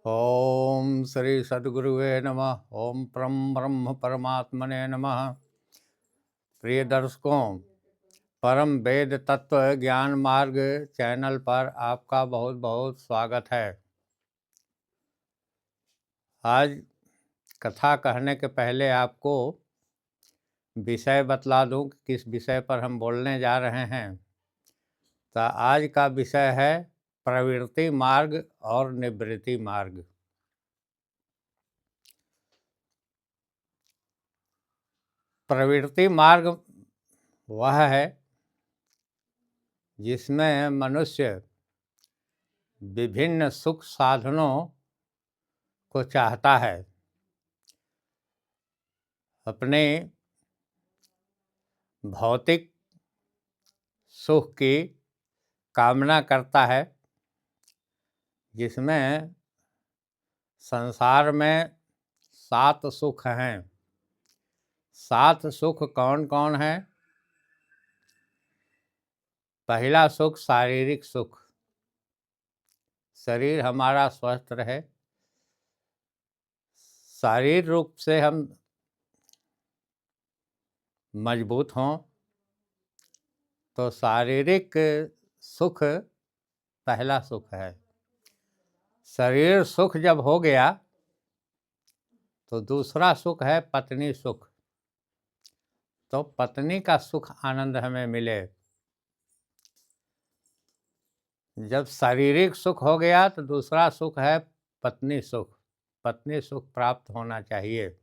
ओम श्री सद्गुरुवे नमः। ओम परम ब्रह्म परमात्मने नमः। प्रिय दर्शकों, परम वेद तत्व ज्ञान मार्ग चैनल पर आपका बहुत बहुत स्वागत है। आज कथा कहने के पहले आपको विषय बतला दूं कि किस विषय पर हम बोलने जा रहे हैं। तो आज का विषय है प्रवृत्ति मार्ग और निवृत्ति मार्ग। प्रवृत्ति मार्ग वह है जिसमें मनुष्य विभिन्न सुख साधनों को चाहता है, अपने भौतिक सुख की कामना करता है, जिसमें संसार में 7 सुख हैं। 7 सुख कौन कौन है? पहला सुख शारीरिक सुख, शरीर हमारा स्वस्थ रहे, शारीरिक रूप से हम मजबूत हों, तो शारीरिक सुख पहला सुख है। शरीर सुख जब हो गया तो दूसरा सुख है पत्नी सुख। तो पत्नी का सुख आनंद हमें मिले। जब शारीरिक सुख हो गया तो दूसरा सुख है पत्नी सुख। पत्नी सुख प्राप्त होना चाहिए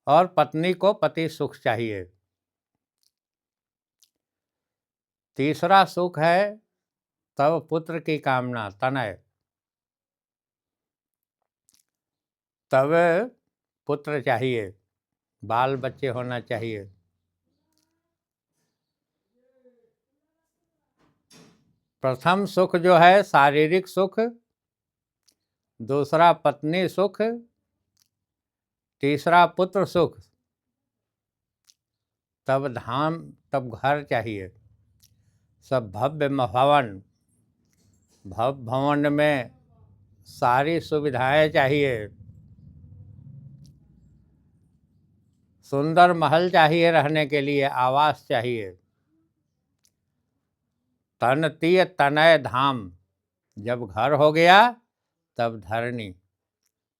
और पत्नी को पति सुख चाहिए। तीसरा सुख है तब पुत्र की कामना, तनय। तब पुत्र चाहिए, बाल बच्चे होना चाहिए। प्रथम सुख जो है शारीरिक सुख, दूसरा पत्नी सुख, तीसरा पुत्र सुख, तब धाम, तब घर चाहिए। सब भव्य भवन, भव्य भवन में सारी सुविधाएं चाहिए। सुंदर महल चाहिए, रहने के लिए आवास चाहिए। तनतीय तनय धाम, जब घर हो गया तब धरनी,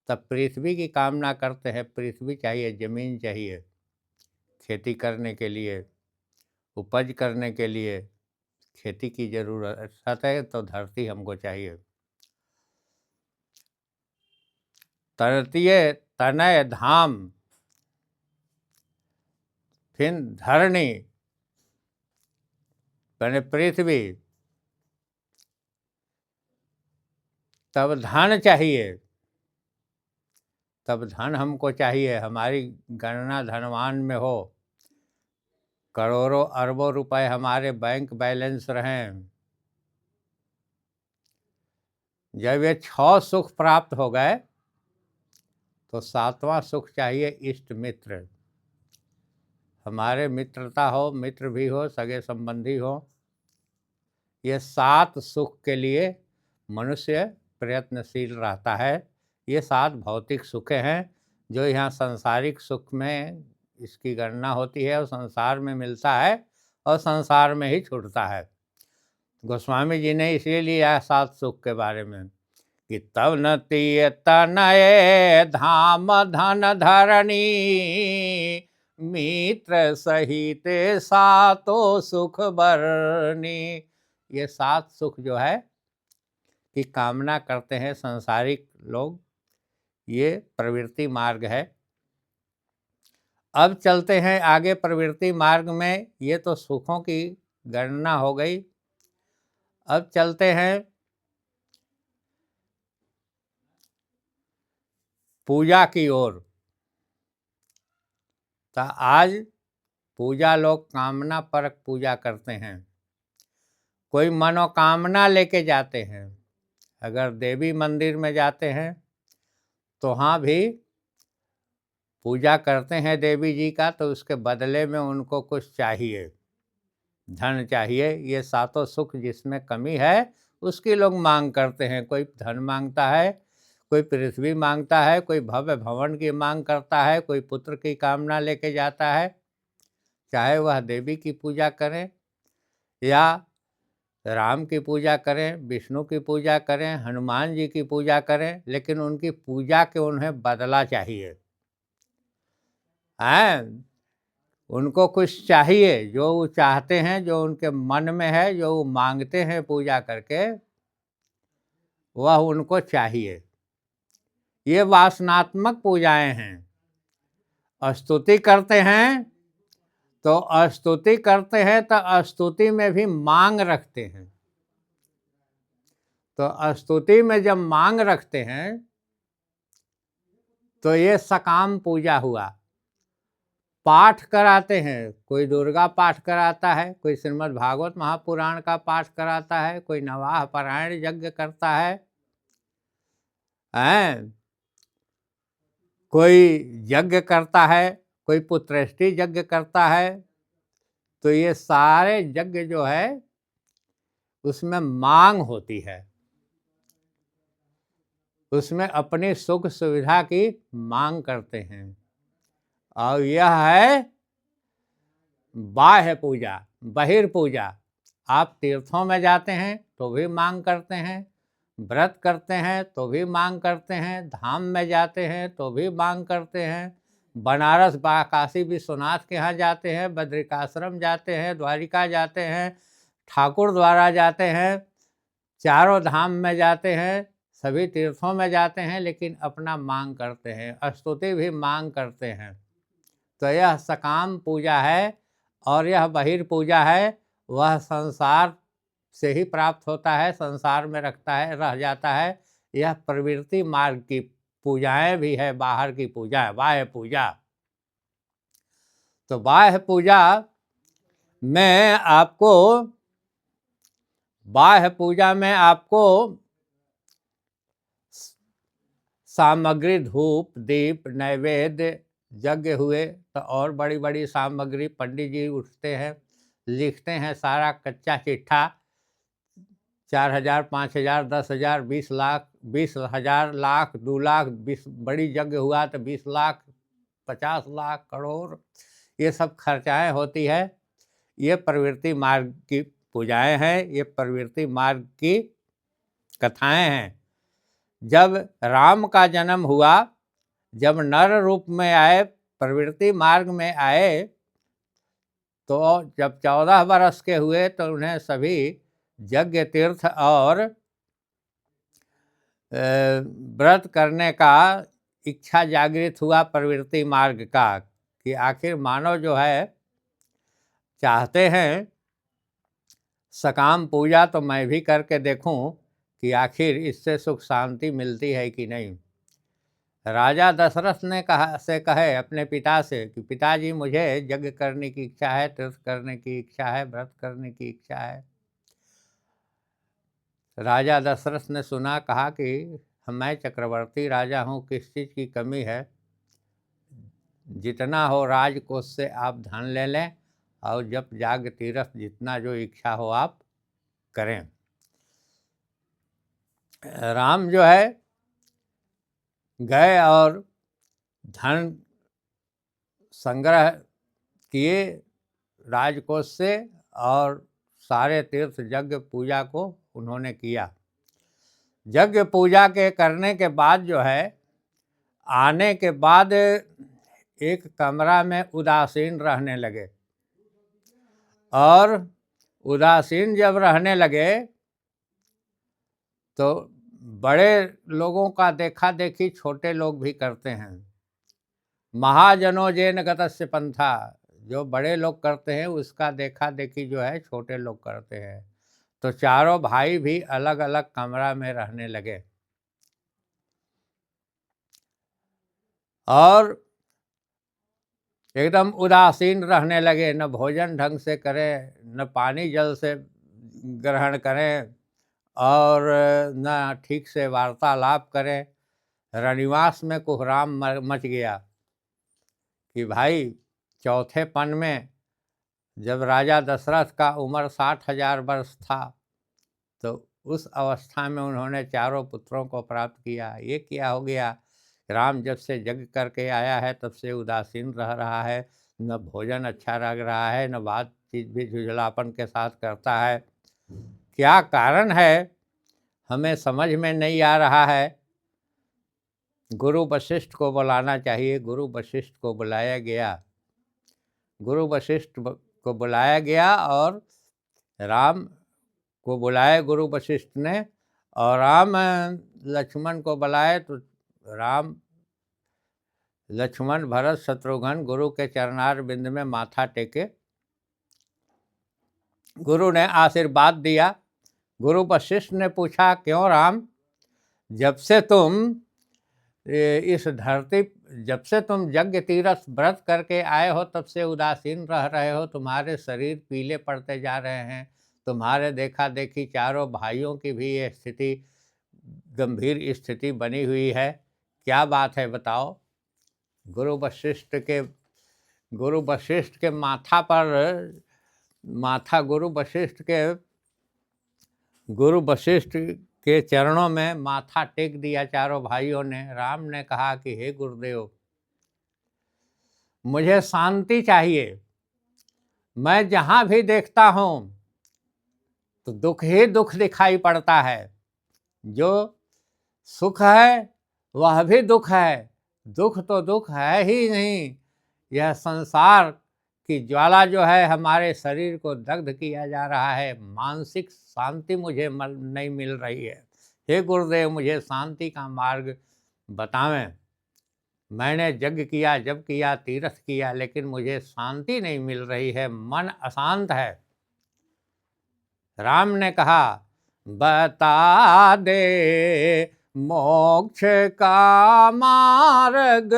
तब पृथ्वी की कामना करते हैं। पृथ्वी चाहिए, जमीन चाहिए, खेती करने के लिए, उपज करने के लिए खेती की जरूरत है, तो धरती हमको चाहिए। तृतीय तनय धाम, फिर धरणी यानी पृथ्वी, तब धन चाहिए। तब धन हमको चाहिए, हमारी गणना धनवान में हो, करोड़ों अरबों रुपए हमारे बैंक बैलेंस रहें। जब ये 6 सुख प्राप्त हो गए तो 7वां सुख चाहिए इष्ट मित्र। हमारे मित्रता हो, मित्र भी हो, सगे संबंधी हो। ये 7 सुख के लिए मनुष्य प्रयत्नशील रहता है। ये 7 भौतिक सुख हैं जो यहाँ सांसारिक सुख में इसकी गणना होती है और संसार में मिलता है और संसार में ही छूटता है। गोस्वामी जी ने इसलिए लिया 7 सुख के बारे में कि तब न तीय तनय धाम धन धरणी मित्र सहित 7 सुख बरनी। ये 7 सुख जो है की कामना करते हैं सांसारिक लोग, ये प्रवृत्ति मार्ग है। अब चलते हैं आगे प्रवृत्ति मार्ग में। ये तो सुखों की गणना हो गई। अब चलते हैं पूजा की ओर। तो आज पूजा लोग कामना परक पूजा करते हैं। कोई मनोकामना लेके जाते हैं। अगर देवी मंदिर में जाते हैं तो वहाँ भी पूजा करते हैं देवी जी का, तो उसके बदले में उनको कुछ चाहिए, धन चाहिए। ये 7 सुख जिसमें कमी है उसकी लोग मांग करते हैं। कोई धन मांगता है, कोई पृथ्वी मांगता है, कोई भव्य भवन की मांग करता है, कोई पुत्र की कामना लेके जाता है। चाहे वह देवी की पूजा करें या राम की पूजा करें, विष्णु की पूजा करें, हनुमान जी की पूजा करें, लेकिन उनकी पूजा के उन्हें बदला चाहिए। हैं? उनको कुछ चाहिए, जो वो चाहते हैं, जो उनके मन में है, जो वो मांगते हैं पूजा करके, वह उनको चाहिए। ये वासनात्मक पूजाएं हैं। स्तुति करते हैं तो स्तुति में भी मांग रखते हैं। तो स्तुति में जब मांग रखते हैं तो ये सकाम पूजा हुआ। पाठ कराते हैं, कोई दुर्गा पाठ कराता है, कोई श्रीमद् भागवत महापुराण का पाठ कराता है, कोई नवाह पारायण यज्ञ करता है, कोई यज्ञ करता है, कोई पुत्रेष्टि यज्ञ करता है। तो ये सारे यज्ञ जो है उसमें मांग होती है, उसमें अपनी सुख सुविधा की मांग करते हैं। और यह है बाह्य पूजा, बहिर्पूजा। आप तीर्थों में जाते हैं तो भी मांग करते हैं, व्रत करते हैं तो भी मांग करते हैं, धाम में जाते हैं तो भी मांग करते हैं, बनारस काशी विश्वनाथ के यहाँ जाते हैं, बद्रिकाश्रम जाते हैं, द्वारिका जाते हैं, ठाकुर द्वारा जाते हैं, चारों धाम में जाते हैं, सभी तीर्थों में जाते हैं, लेकिन अपना मांग करते हैं। स्तुति भी मांग करते हैं। तो यह सकाम पूजा है। और यह बहिर्पूजा है, वह संसार से ही प्राप्त होता है, संसार में रखता है, रह जाता है। यह प्रवृत्ति मार्ग की पूजाएं भी है, बाहर की पूजा है, बाह्य पूजा। तो बाह्य पूजा में आपको सामग्री, धूप दीप नैवेद्य, यज्ञ हुए तो और बड़ी बड़ी सामग्री, पंडित जी उठते हैं, लिखते हैं सारा कच्चा चिट्ठा, 4,000, 5,000, 10,000, 20 लाख, 20,000, लाख, 2 लाख, 20 बड़ी यज्ञ हुआ तो 20 लाख, 50 लाख, करोड़, ये सब खर्चाएं होती है। ये प्रवृत्ति मार्ग की पूजाएं हैं, ये प्रवृत्ति मार्ग की कथाएं हैं। जब राम का जन्म हुआ, जब नर रूप में आए, प्रवृत्ति मार्ग में आए, तो जब 14 वर्ष के हुए तो उन्हें सभी यज्ञ तीर्थ और व्रत करने का इच्छा जागृत हुआ प्रवृत्ति मार्ग का, कि आखिर मानव जो है चाहते हैं सकाम पूजा, तो मैं भी करके देखूं कि आखिर इससे सुख शांति मिलती है कि नहीं। राजा दशरथ ने कहे अपने पिता से कि पिताजी, मुझे यज्ञ करने की इच्छा है, तीर्थ करने की इच्छा है, व्रत करने की इच्छा है। राजा दशरथ ने सुना, कहा कि मैं चक्रवर्ती राजा हूँ, किस चीज़ की कमी है, जितना हो राजकोष से आप धन ले लें और जप याग तीर्थ जितना जो इच्छा हो आप करें। राम जो है गए और धन संग्रह किए राजकोष से, और सारे तीर्थ यज्ञ पूजा को उन्होंने किया। यज्ञ पूजा के करने के बाद जो है, आने के बाद एक कमरा में उदासीन रहने लगे। और उदासीन जब रहने लगे तो बड़े लोगों का देखा देखी छोटे लोग भी करते हैं। महाजनो जेन गतस्य पंथा, जो बड़े लोग करते हैं उसका देखा देखी जो है छोटे लोग करते हैं। तो चारों भाई भी अलग अलग कमरा में रहने लगे और एकदम उदासीन रहने लगे। न भोजन ढंग से करें, न पानी जल से ग्रहण करें, और न ठीक से वार्तालाप करें। रनिवास में कोहराम मच गया कि भाई चौथे पन में जब राजा दशरथ का उम्र 60,000 वर्ष था, तो उस अवस्था में उन्होंने चारों पुत्रों को प्राप्त किया। ये क्या हो गया? राम जब से यज्ञ करके आया है तब से उदासीन रह रहा है, न भोजन अच्छा लग रहा है, न बातचीत भी झुझलापन के साथ करता है। क्या कारण है हमें समझ में नहीं आ रहा है। गुरु वशिष्ठ को बुलाना चाहिए। गुरु वशिष्ठ को बुलाया गया। गुरु वशिष्ठ को बुलाया गया और राम को बुलाए गुरु वशिष्ठ ने, और राम लक्ष्मण को बुलाए तो राम लक्ष्मण भरत शत्रुघ्न गुरु के चरणार बिंद में माथा टेके। गुरु ने आशीर्वाद दिया। गुरु वशिष्ठ ने पूछा, क्यों राम, जब से तुम यज्ञ तीरथ व्रत करके आए हो तब से उदासीन रह रहे हो। तुम्हारे शरीर पीले पड़ते जा रहे हैं। तुम्हारे देखा देखी चारों भाइयों की भी ये स्थिति, गंभीर स्थिति बनी हुई है। क्या बात है बताओ। गुरु वशिष्ठ के गुरु वशिष्ठ के चरणों में माथा टेक दिया चारों भाइयों ने। राम ने कहा कि हे गुरुदेव, मुझे शांति चाहिए। मैं जहाँ भी देखता हूँ तो दुख ही दुख दिखाई पड़ता है। जो सुख है वह भी दुख है। दुख तो दुख है ही नहीं। यह संसार की ज्वाला जो है हमारे शरीर को दग्ध किया जा रहा है। मानसिक शांति मुझे नहीं मिल रही है। हे गुरुदेव, मुझे शांति का मार्ग बतावें। मैंने यज्ञ किया, जब किया, तीर्थ किया, लेकिन मुझे शांति नहीं मिल रही है। मन अशांत है। राम ने कहा, बता दे मोक्ष का मार्ग,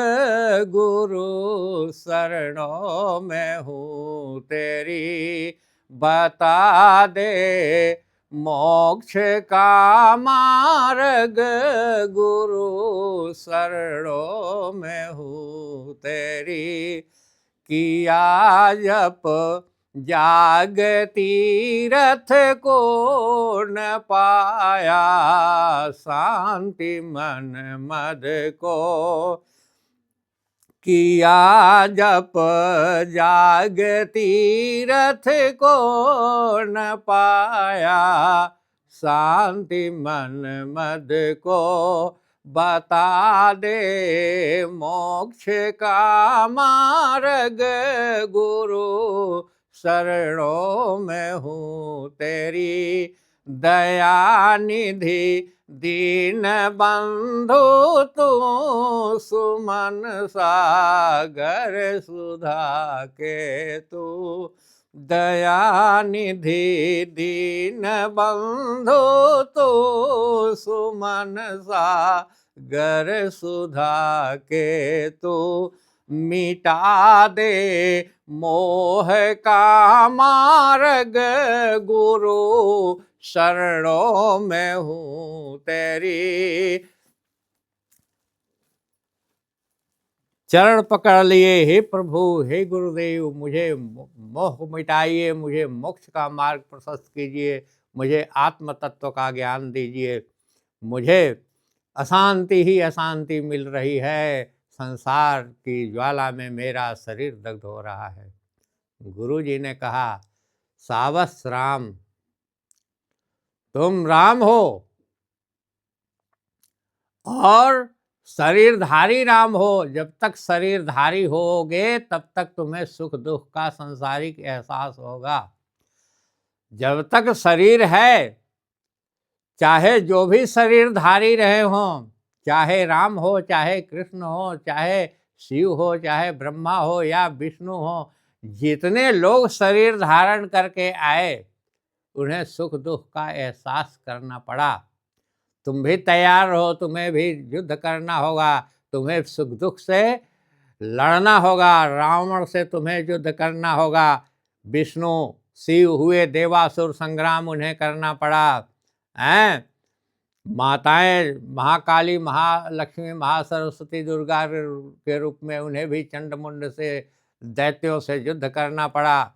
गुरु शरणों में हूँ तेरी। बता दे मोक्ष का मार्ग, गुरु शरणों में हूँ तेरी। किया जप जाग तीरथ को न पाया, शांति मन मद को। किया जप जाग तीरथ को न पाया, शांति मन मद को। बता दे मोक्ष का मार्ग, गुरु शरणों में हूँ तेरी। दया निधि दीन बंधु तू, सुमन सागर सुधा के तू। दया निधि दीन बंधु तू, सुमन सागर सुधा के तू। मिटा दे मोह का मार्ग, गुरु शरणों में हूँ तेरी। चरण पकड़ लिए, हे प्रभु, हे गुरुदेव, मुझे मोह मिटाइए, मुझे मोक्ष का मार्ग प्रशस्त कीजिए, मुझे आत्म तत्व का ज्ञान दीजिए। मुझे अशांति ही अशांति मिल रही है। संसार की ज्वाला में मेरा शरीर दग्ध हो रहा है। गुरु जी ने कहा, सावस राम, तुम राम हो और शरीरधारी राम हो। जब तक शरीरधारी होगे तब तक तुम्हें सुख दुख का संसारिक एहसास होगा। जब तक शरीर है, चाहे जो भी शरीरधारी रहे हों, चाहे राम हो, चाहे कृष्ण हो, चाहे शिव हो, चाहे ब्रह्मा हो या विष्णु हो, जितने लोग शरीर धारण करके आए उन्हें सुख दुख का एहसास करना पड़ा। तुम भी तैयार हो, तुम्हें भी युद्ध करना होगा, तुम्हें सुख दुख से लड़ना होगा। रावण से तुम्हें युद्ध करना होगा। विष्णु शिव हुए, देवासुर संग्राम उन्हें करना पड़ा हैं। माताएं महाकाली, महालक्ष्मी, महासरस्वती, दुर्गा के रूप में उन्हें भी चंडमुंड से, दैत्यों से युद्ध करना पड़ा।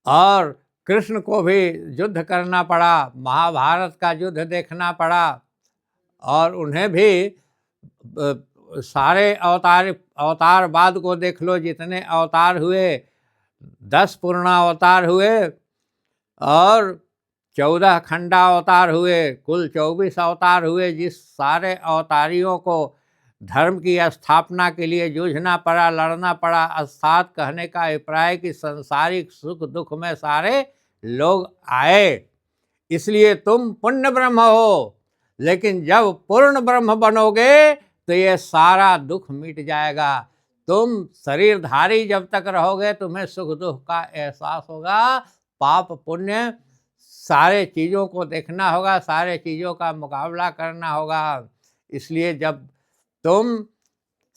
और कृष्ण को भी युद्ध करना पड़ा, महाभारत का युद्ध देखना पड़ा, और उन्हें भी सारे अवतारवाद को देख लो, जितने अवतार हुए, 10 पूर्णावतार हुए और 14 खंडावतार हुए, कुल 24 अवतार हुए। जिस सारे अवतारियों को धर्म की स्थापना के लिए जूझना पड़ा, लड़ना पड़ा, अर्थात कहने का अभिप्राय कि संसारिक सुख दुख में सारे लोग आए। इसलिए तुम पुण्य ब्रह्म हो, लेकिन जब पूर्ण ब्रह्म बनोगे तो ये सारा दुख मिट जाएगा। तुम शरीरधारी जब तक रहोगे तुम्हें सुख दुख का एहसास होगा, पाप पुण्य सारे चीज़ों को देखना होगा, सारे चीज़ों का मुकाबला करना होगा। इसलिए जब तुम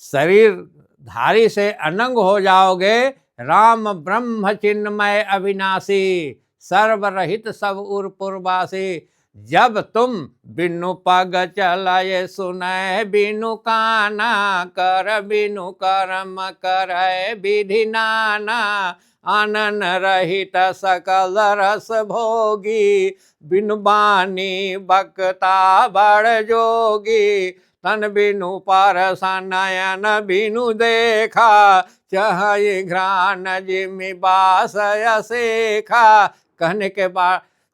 शरीरधारी से अनंग हो जाओगे, राम ब्रह्म चिन्मय अविनाशी सर्वरहित सब उर पूर्वासी, जब तुम बिनु पग चलय सुनय बिनु काना कर बिनु कर्म करय विधि नाना, आनन रहित सकल रस भोगी बिनु बानी बक्ता बड़ जोगी, तन बिनु परस नयन बिनु देखा चाहे घ्राण जिमि बासय सेखा।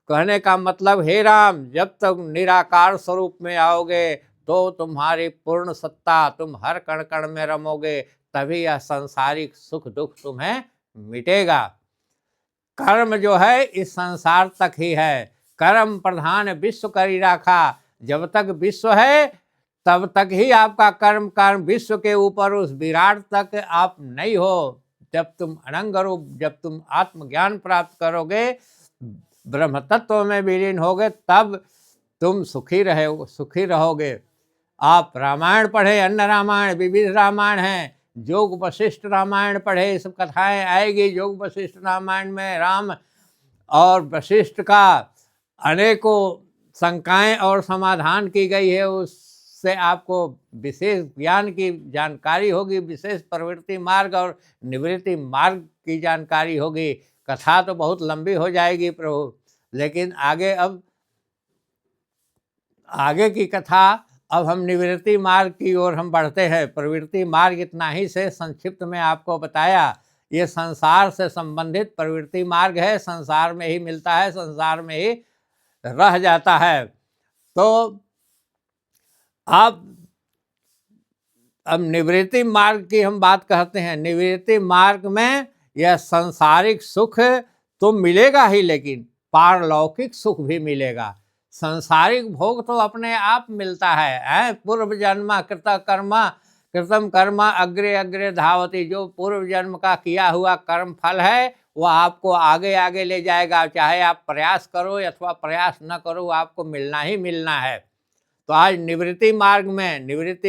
कहने का मतलब, हे राम, जब तक निराकार स्वरूप में आओगे तो तुम्हारी पूर्ण सत्ता, तुम हर कण कण में रमोगे, तभी यह सांसारिक सुख दुख तुम्हें मिटेगा। कर्म जो है इस संसार तक ही है, कर्म प्रधान विश्व करी राखा। जब तक विश्व है तब तक ही आपका कर्म विश्व के ऊपर उस विराट तक आप नहीं हो। जब तुम अनंग रूप, जब तुम आत्मज्ञान प्राप्त करोगे, ब्रह्म तत्व में विलीन होगे, तब तुम सुखी रहोगे। आप रामायण पढ़े, अन्य रामायण, विविध रामायण हैं, योग वशिष्ठ रामायण पढ़े, ये सब कथाएं आएगी। योग वशिष्ठ रामायण में राम और वशिष्ठ का अनेकों शंकाएं और समाधान की गई है। उससे आपको विशेष ज्ञान की जानकारी होगी, विशेष प्रवृत्ति मार्ग और निवृत्ति मार्ग की जानकारी होगी। कथा तो बहुत लंबी हो जाएगी प्रभु, लेकिन आगे की कथा, अब हम निवृत्ति मार्ग की ओर हम बढ़ते हैं। प्रवृत्ति मार्ग इतना ही से संक्षिप्त में आपको बताया। ये संसार से संबंधित प्रवृत्ति मार्ग है, संसार में ही मिलता है, संसार में ही रह जाता है। तो अब निवृत्ति मार्ग की हम बात करते हैं। निवृत्ति मार्ग में यह सांसारिक सुख तो मिलेगा ही, लेकिन पारलौकिक सुख भी मिलेगा। सांसारिक भोग तो अपने आप मिलता है। पूर्व जन्म कृतम कर्मा अग्रे अग्रे धावती, जो पूर्व जन्म का किया हुआ कर्म फल है वह आपको आगे आगे ले जाएगा। चाहे आप प्रयास करो अथवा प्रयास न करो, आपको मिलना ही मिलना है। तो आज निवृत्ति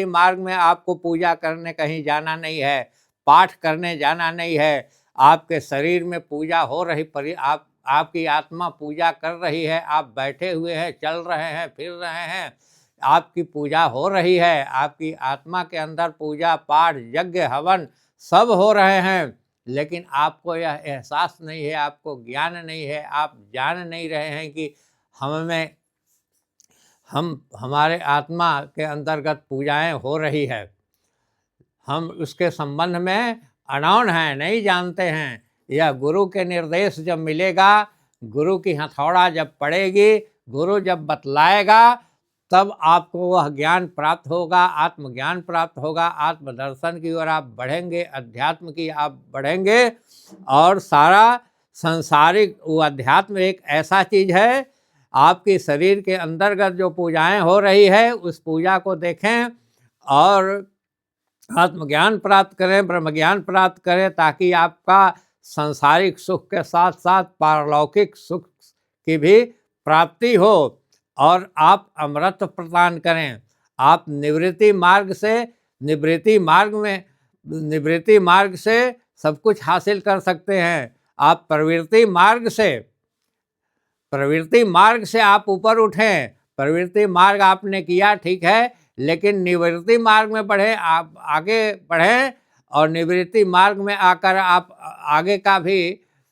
मार्ग में आपको पूजा करने कहीं जाना नहीं है, पाठ करने जाना नहीं है। आपके शरीर में पूजा हो रही, आपकी आत्मा पूजा कर रही है। आप बैठे हुए हैं, चल रहे हैं, फिर रहे हैं, आपकी पूजा हो रही है। आपकी आत्मा के अंदर पूजा पाठ यज्ञ हवन सब हो रहे हैं, लेकिन आपको यह एहसास नहीं है, आपको ज्ञान नहीं है। आप जान नहीं रहे हैं कि हमारे आत्मा के अंतर्गत पूजाएं हो रही है। हम उसके संबंध में अनौन हैं, नहीं जानते हैं। यह गुरु के निर्देश जब मिलेगा, गुरु की हथौड़ा जब पड़ेगी, गुरु जब बतलाएगा, तब आपको वह ज्ञान प्राप्त होगा, आत्मज्ञान प्राप्त होगा। आत्मदर्शन की ओर आप बढ़ेंगे, अध्यात्म की आप बढ़ेंगे। और सारा संसारिक वो अध्यात्म एक ऐसा चीज़ है, आपके शरीर के अंतर्गत जो पूजाएं हो रही है उस पूजा को देखें और आत्मज्ञान प्राप्त करें, ब्रह्म ज्ञान प्राप्त करें, ताकि आपका सांसारिक सुख के साथ साथ पारलौकिक सुख की भी प्राप्ति हो और आप अमृत प्रदान करें। आप निवृत्ति मार्ग से सब कुछ हासिल कर सकते हैं। आप प्रवृत्ति मार्ग से आप ऊपर उठें। प्रवृत्ति मार्ग आपने किया, ठीक है, लेकिन निवृत्ति मार्ग में बढ़ें, आप आगे बढ़ें और निवृत्ति मार्ग में आकर आप आगे का भी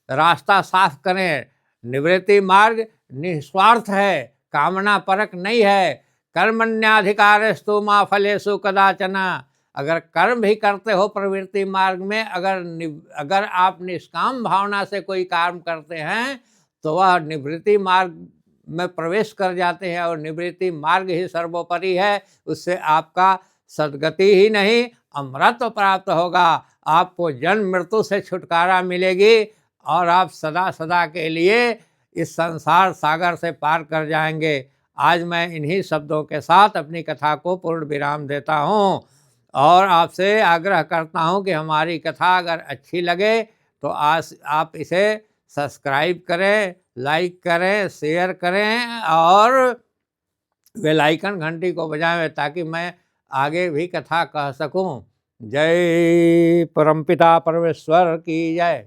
रास्ता साफ करें। निवृत्ति मार्ग निस्वार्थ है, कामना परक नहीं है। कर्मण्याधिकारस्तु मा फलेषु कदाचन। अगर कर्म भी करते हो प्रवृत्ति मार्ग में, अगर आप निष्काम भावना से कोई काम करते हैं तो वह निवृत्ति मार्ग में प्रवेश कर जाते हैं, और निवृत्ति मार्ग ही सर्वोपरि है। उससे आपका सद्गति ही नहीं अमरत्व प्राप्त होगा। आपको जन्म मृत्यु से छुटकारा मिलेगी और आप सदा सदा के लिए इस संसार सागर से पार कर जाएंगे। आज मैं इन्हीं शब्दों के साथ अपनी कथा को पूर्ण विराम देता हूँ और आपसे आग्रह करता हूँ कि हमारी कथा अगर अच्छी लगे तो आज आप इसे सब्सक्राइब करें, लाइक करें, शेयर करें और बेल आइकन घंटी को बजाएं ताकि मैं आगे भी कथा कह सकूं। जय परमपिता परमेश्वर की जय।